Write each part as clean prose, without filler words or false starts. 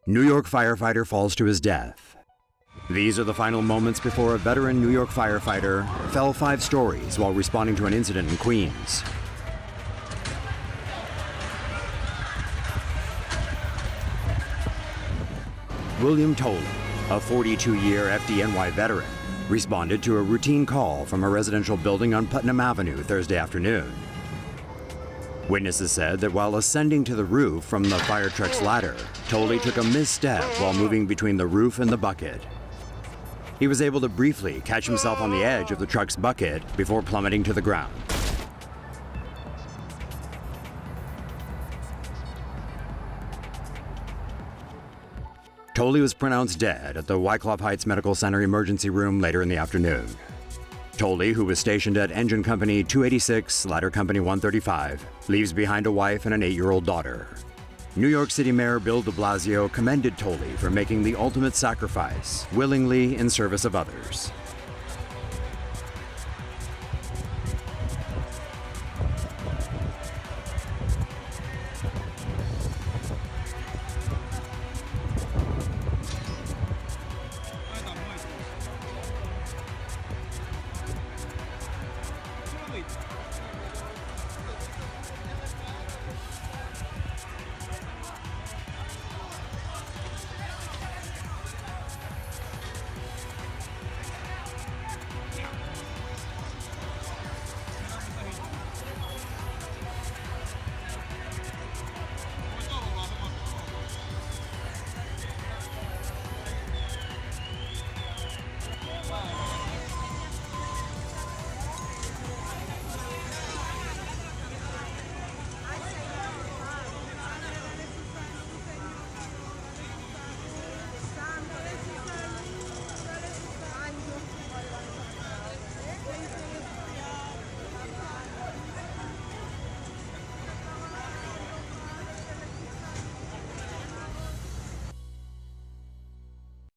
New York firefighter falls to his death. These are the final moments before a veteran New York firefighter fell 5 stories while responding to an incident in Queens. William Tolley, a 42-year FDNY veteran, responded to a routine call from a residential building on Putnam Avenue Thursday afternoon. Witnesses said that while ascending to the roof from the fire truck's ladder, Tolley took a misstep while moving between the roof and the bucket. He was able to briefly catch himself on the edge of the truck's bucket before plummeting to the ground. Tolley was pronounced dead at the Wyckoff Heights Medical Center emergency room later in the afternoon. Tolley, who was stationed at Engine Company 286, Ladder Company 135, leaves behind a wife and an 8-year-old daughter. New York City Mayor Bill de Blasio commended Tolley for making the ultimate sacrifice, willingly in service of others.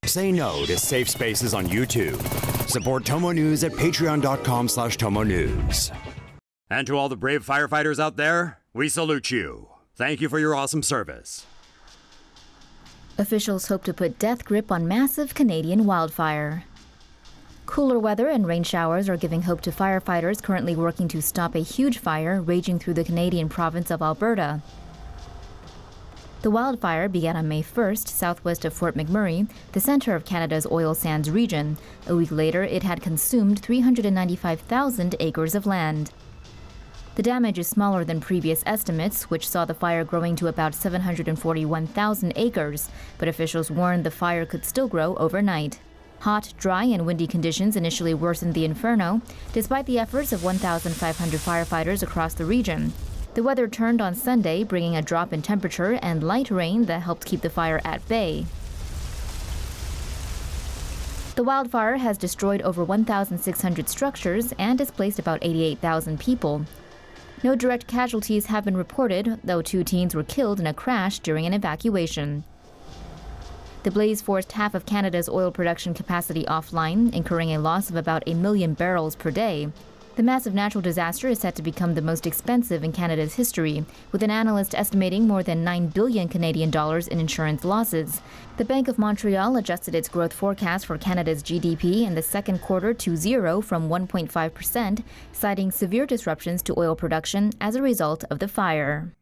Say no to safe spaces on YouTube. Support TomoNews at patreon.com/TomoNews. And to all the brave firefighters out there, we salute you. Thank you for your awesome service. Officials hope to put death grip on massive Canadian wildfire. Cooler weather and rain showers are giving hope to firefighters currently working to stop a huge fire raging through the Canadian province of Alberta. The wildfire began on May 1st, southwest of Fort McMurray, the center of Canada's oil sands region. A week later, it had consumed 395,000 acres of land. The damage is smaller than previous estimates, which saw the fire growing to about 741,000 acres, but officials warned the fire could still grow overnight. Hot, dry, and windy conditions initially worsened the inferno, despite the efforts of 1,500 firefighters across the region. The weather turned on Sunday, bringing a drop in temperature and light rain that helped keep the fire at bay. The wildfire has destroyed over 1,600 structures and displaced about 88,000 people. No direct casualties have been reported, though 2 teens were killed in a crash during an evacuation. The blaze forced half of Canada's oil production capacity offline, incurring a loss of about 1 million barrels per day. The massive natural disaster is set to become the most expensive in Canada's history, with an analyst estimating more than 9 billion Canadian dollars in insurance losses. The Bank of Montreal adjusted its growth forecast for Canada's GDP in the second quarter to 0 from 1.5%, citing severe disruptions to oil production as a result of the fire.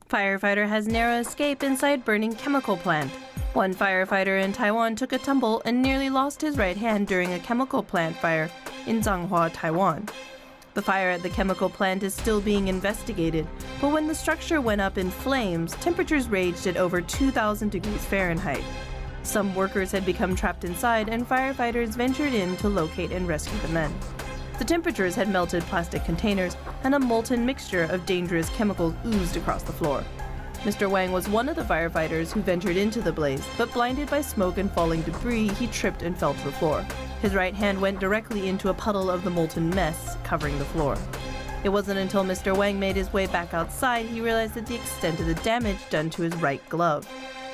Firefighter has narrow escape inside burning chemical plant. One firefighter in Taiwan took a tumble and nearly lost his right hand during a chemical plant fire in Zhanghua, Taiwan. The fire at the chemical plant is still being investigated, but when the structure went up in flames, temperatures raged at over 2,000 degrees Fahrenheit. Some workers had become trapped inside, and firefighters ventured in to locate and rescue the men. The temperatures had melted plastic containers, and a molten mixture of dangerous chemicals oozed across the floor. Mr. Wang was one of the firefighters who ventured into the blaze, but blinded by smoke and falling debris, he tripped and fell to the floor. His right hand went directly into a puddle of the molten mess covering the floor. It wasn't until Mr. Wang made his way back outside he realized the extent of the damage done to his right glove.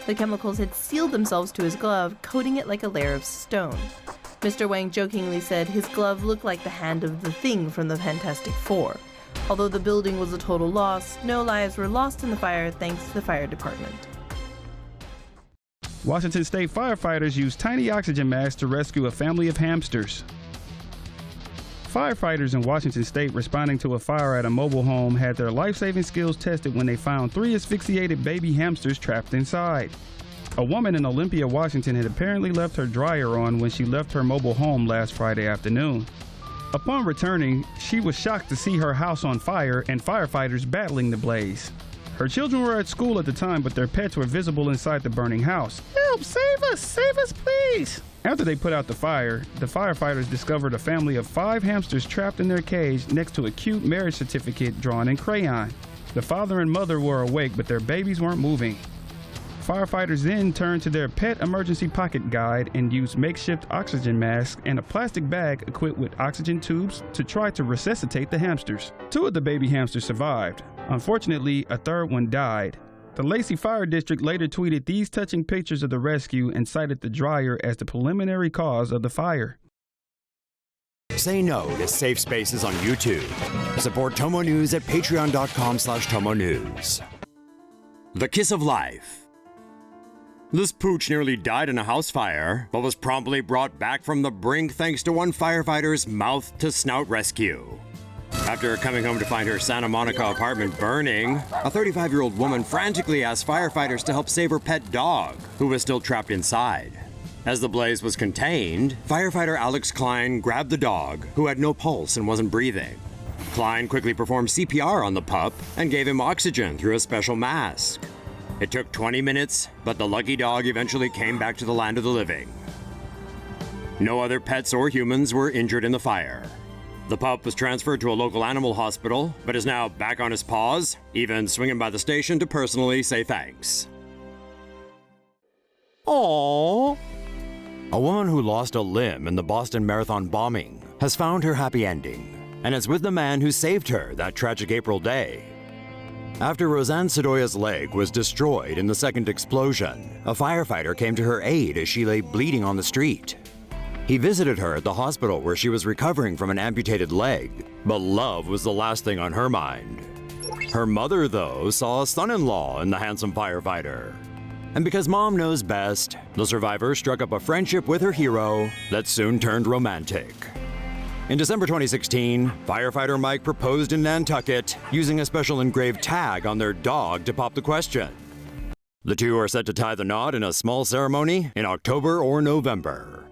The chemicals had sealed themselves to his glove, coating it like a layer of stone. Mr. Wang jokingly said his glove looked like the hand of the Thing from the Fantastic Four. Although the building was a total loss, no lives were lost in the fire thanks to the fire department. Washington State firefighters used tiny oxygen masks to rescue a family of hamsters. Firefighters in Washington State responding to a fire at a mobile home had their life-saving skills tested when they found 3 asphyxiated baby hamsters trapped inside. A woman in Olympia, Washington had apparently left her dryer on when she left her mobile home last Friday afternoon. Upon returning, she was shocked to see her house on fire and firefighters battling the blaze. Her children were at school at the time, but their pets were visible inside the burning house. "Help! Save us please!" After they put out the fire, the firefighters discovered a family of 5 hamsters trapped in their cage next to a cute marriage certificate drawn in crayon. The father and mother were awake, but their babies weren't moving. Firefighters then turned to their pet emergency pocket guide and used makeshift oxygen masks and a plastic bag equipped with oxygen tubes to try to resuscitate the hamsters. 2 of the baby hamsters survived. Unfortunately, a third one died. The Lacey Fire District later tweeted these touching pictures of the rescue and cited the dryer as the preliminary cause of the fire. Say no to safe spaces on YouTube. Support TomoNews at patreon.com/TomoNews. The Kiss of Life. This pooch nearly died in a house fire, but was promptly brought back from the brink thanks to one firefighter's mouth-to-snout rescue. After coming home to find her Santa Monica apartment burning, a 35-year-old woman frantically asked firefighters to help save her pet dog, who was still trapped inside. As the blaze was contained, firefighter Alex Klein grabbed the dog, who had no pulse and wasn't breathing. Klein quickly performed CPR on the pup and gave him oxygen through a special mask. It took 20 minutes, but the lucky dog eventually came back to the land of the living. No other pets or humans were injured in the fire. The pup was transferred to a local animal hospital, but is now back on his paws, even swinging by the station to personally say thanks. Aww. A woman who lost a limb in the Boston Marathon bombing has found her happy ending, and it's with the man who saved her that tragic April day. After Roseanne Sedoya's leg was destroyed in the second explosion, a firefighter came to her aid as she lay bleeding on the street. He visited her at the hospital where she was recovering from an amputated leg, but love was the last thing on her mind. Her mother, though, saw a son-in-law in the handsome firefighter. And because mom knows best, the survivor struck up a friendship with her hero that soon turned romantic. In December 2016, firefighter Mike proposed in Nantucket using a special engraved tag on their dog to pop the question. The two are set to tie the knot in a small ceremony in October or November.